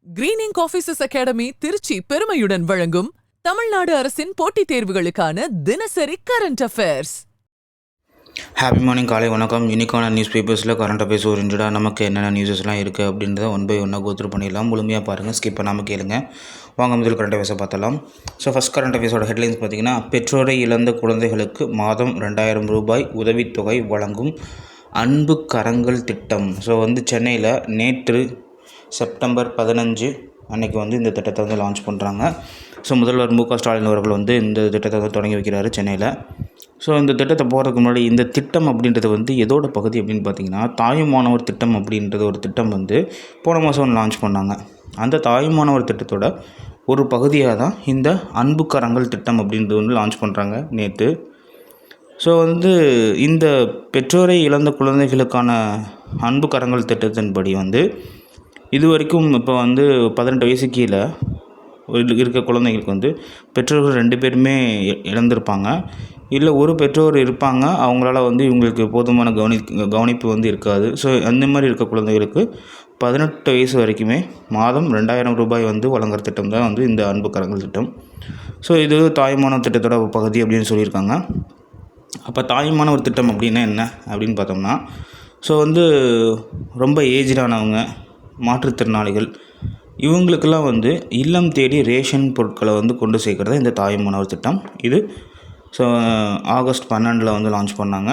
Greening officers academy Trichy பெருமையுடன் வழங்கும் தமிழ்நாடு அரசின் போட்டித் தேர்வுகளுக்கான தினசரி கரண்ட் அஃபேர்ஸ். ஹாப்பி மார்னிங், காலை வணக்கம். இன்றைக்கான நியூஸ் பேப்பர்ஸில் கரண்ட் அஃபேர்ஸ் ஓரியன்டாக நமக்கு என்னென்ன நியூஸஸ்லாம் இருக்குது அப்படின்றத ஒன் பை ஒன்னாக கோத்ரூ பண்ணிடலாம். முழுமையாக பாருங்கள், ஸ்கிப் பண்ணாமல் கேளுங்க. வாங்க முதல் கரண்ட் அஃபேர்ஸை பார்த்தலாம். ஸோ ஃபஸ்ட் கரண்ட் அஃபேர்ஸோட ஹெட்லைன்ஸ் பார்த்திங்கன்னா, பெற்றோரை இழந்த குழந்தைகளுக்கு மாதம் 2000 ரூபாய் உதவித்தொகை வழங்கும் அன்பு கரங்கள் திட்டம். ஸோ சென்னையில் நேற்று செப்டம்பர் 15 அன்றைக்கி இந்த திட்டத்தை லான்ச் பண்ணுறாங்க. ஸோ முதல்வர் மு க ஸ்டாலின் அவர்கள் இந்த திட்டத்தை தொடங்கி வைக்கிறாரு சென்னையில். ஸோ இந்த திட்டத்தை போகிறதுக்கு முன்னாடி இந்த திட்டம் அப்படின்றது எதோட பகுதி அப்படின்னு பார்த்திங்கன்னா, தாயுமானவர் திட்டம் அப்படின்றது ஒரு திட்டம் போன மாதம் லான்ச் பண்ணாங்க. அந்த தாயுமானவர் திட்டத்தோட ஒரு பகுதியாக தான் இந்த அன்பு கரங்கள் திட்டம் அப்படின்றது லான்ச் பண்ணுறாங்க நேற்று. ஸோ இந்த பெற்றோரை இழந்த குழந்தைகளுக்கான அன்பு கரங்கள் திட்டத்தின்படி இது வரைக்கும் இப்போ 18 வயசு கீழே இருக்க குழந்தைங்களுக்கு பெற்றோர்கள் 2 பேருமே இழந்திருப்பாங்க. இல்லை ஒரு பெற்றோர் இருப்பாங்க, அவங்களால இவங்களுக்கு போதுமான கவனிப்பு இருக்காது. ஸோ அந்த மாதிரி இருக்க குழந்தைகளுக்கு 18 வயசு வரைக்குமே மாதம் 2000 ரூபாய் வழங்குற திட்டம் தான் இந்த அன்பு கரங்கள் திட்டம். ஸோ இது தாய்மானவர் திட்டத்தோட பகுதி அப்படின்னு சொல்லியிருக்காங்க. அப்போ தாய்மானவர் திட்டம் அப்படின்னா என்ன அப்படின்னு பார்த்தோம்னா, ஸோ ரொம்ப ஏஜ்டானவங்க, மாற்றுத்திறனாளிகள், இவங்களுக்கெல்லாம் இல்லம் தேடி ரேஷன் பொருட்களை கொண்டு சேர்க்குறது இந்த தாய்மானவர் திட்டம். இது ஸோ ஆகஸ்ட் 12 லான்ச் பண்ணாங்க.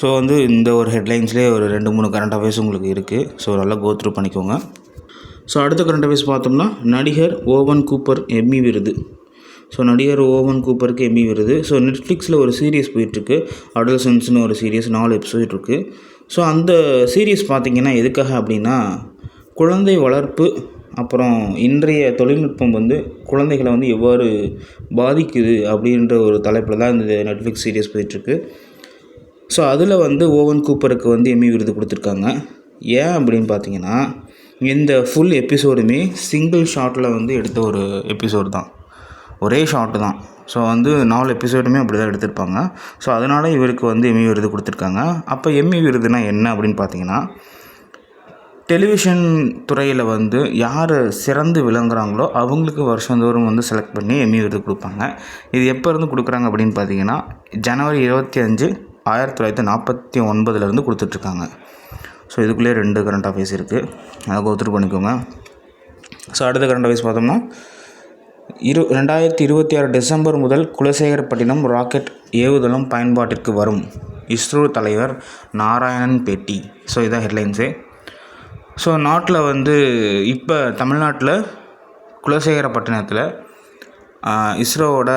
ஸோ இந்த ஒரு ஹெட்லைன்ஸ்லேயே ஒரு 2-3 கரண்ட் அஃபேர்ஸ் உங்களுக்கு இருக்குது. ஸோ நல்லா கோத்ரூ பண்ணிக்கோங்க. ஸோ அடுத்த கரண்ட் அஃபேர்ஸ் பார்த்தோம்னா, நடிகர் ஓவன் கூப்பர் எம்மி விருது. ஸோ நடிகர் ஓவன் கூப்பருக்கு எம்மி விருது. ஸோ நெட்ஃப்ளிக்ஸில் ஒரு சீரியஸ் போயிட்டுருக்கு, அடல்சன்ஸ்னு ஒரு சீரியஸ் 4 எபிசோட் இருக்குது. ஸோ அந்த சீரியஸ் பார்த்திங்கன்னா எதுக்காக அப்படின்னா, குழந்தை வளர்ப்பு அப்புறம் இன்றைய தொழில்நுட்பம் குழந்தைகளை எவ்வாறு பாதிக்குது அப்படின்ற ஒரு தலைப்பில் தான் இந்த நெட்ஃப்ளிக்ஸ் சீரியஸ் போயிட்டுருக்கு. ஸோ அதில் ஓவன் கூப்பருக்கு எம்மி விருது கொடுத்துருக்காங்க. ஏன் அப்படின்னு பார்த்தீங்கன்னா, இந்த ஃபுல் எபிசோடுமே சிங்கிள் ஷாட்டில் எடுத்த ஒரு எபிசோடு தான், ஒரே ஷாட்டு தான். ஸோ 4 எபிசோடுமே அப்படி தான் எடுத்திருப்பாங்க. ஸோ அதனால் இவருக்கு எம்மி விருது கொடுத்துருக்காங்க. அப்போ எம்மி விருதுனா என்ன அப்படின்னு பார்த்தீங்கன்னா, டெலிவிஷன் துறையில் யார் சிறந்து விளங்குறாங்களோ அவங்களுக்கு வருஷந்தோறும் செலக்ட் பண்ணி எம்மி விருது கொடுப்பாங்க. இது எப்போ இருந்து கொடுக்குறாங்க அப்படின்னு பார்த்தீங்கன்னா, ஜனவரி 25, 1949 கொடுத்துட்ருக்காங்க. ஸோ இதுக்குள்ளே 2 கரண்ட் அஃபேர்ஸ் இருக்குது, அதை கோத்ரூ பண்ணிக்கோங்க. ஸோ அடுத்த கரண்ட் அஃபேர்ஸ் பார்த்தோம்னா, 2026 டிசம்பர் முதல் குலசேகரப்பட்டினம் ராக்கெட் ஏவுதளம் பயன்பாட்டிற்கு வரும், இஸ்ரோ தலைவர் நாராயணன் பேட்டி. ஸோ இதான் ஹெட்லைன்ஸு. ஸோ நாட்டில் இப்போ தமிழ்நாட்டில் குலசேகரப்பட்டினத்தில் இஸ்ரோவோட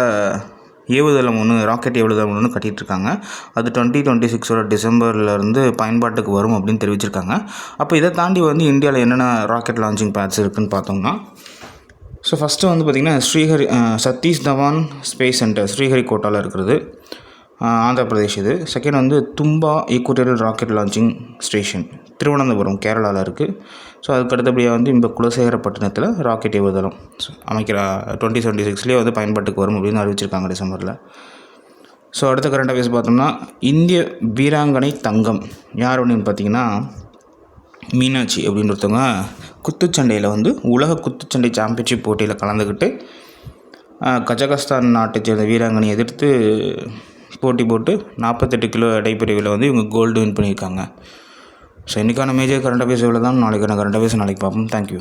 ஏவுதளம் ராக்கெட் ஏவுதளம் கட்டிகிட்ருக்காங்க. அது 2026 டிசம்பர்லேருந்து பயன்பாட்டுக்கு வரும் அப்படின்னு தெரிவிச்சிருக்காங்க. அப்போ இதை தாண்டி இந்தியாவில் என்னென்ன ராக்கெட் லான்ச்சிங் பேட்ஸ் இருக்குதுன்னு பார்த்தோம்னா, ஸோ ஃபஸ்ட்டு பார்த்திங்கன்னா சதீஷ் தவான் ஸ்பேஸ் சென்டர் ஸ்ரீஹரிகோட்டாவில் இருக்கிறது, ஆந்திர பிரதேஷ். இது second Thumba equatorial rocket launching station Thiruvananthapuram கேரளாவில் இருக்குது. ஸோ அதுக்கு அடுத்தபடியாக இப்போ குலசேகரப்பட்டினத்தில் ராக்கெட் ஏவுதளம் அமைக்கிற 2026 பயன்பாட்டுக்கு வரும் அப்படின்னு அறிவிச்சிருக்காங்க டிசம்பரில். ஸோ அடுத்த கரண்ட் அஃபேர்ஸ் பார்த்தோம்னா, இந்திய வீராங்கனை தங்கம் யார் அப்படின்னு பார்த்திங்கன்னா, மீனாட்சி அப்படின்னு ஒருத்தவங்க குத்துச்சண்டையில் உலக குத்துச்சண்டை சாம்பியன்ஷிப் போட்டியில் கலந்துக்கிட்டு கஜகஸ்தான் நாட்டை சேர்ந்த வீராங்கனை எதிர்த்து போட்டி போட்டு 48 கிலோ எடைப்பிரிவில் இவங்க கோல்டு வின் பண்ணியிருக்காங்க. ஸோ இன்றைக்கான மேஜர் கரண்ட் அஃபேர்ஸ் இவ்வளோ தான். நாளைக்கான கரண்ட் அஃபேர்ஸ் நாளைக்கு பார்ப்போம். தேங்க்யூ.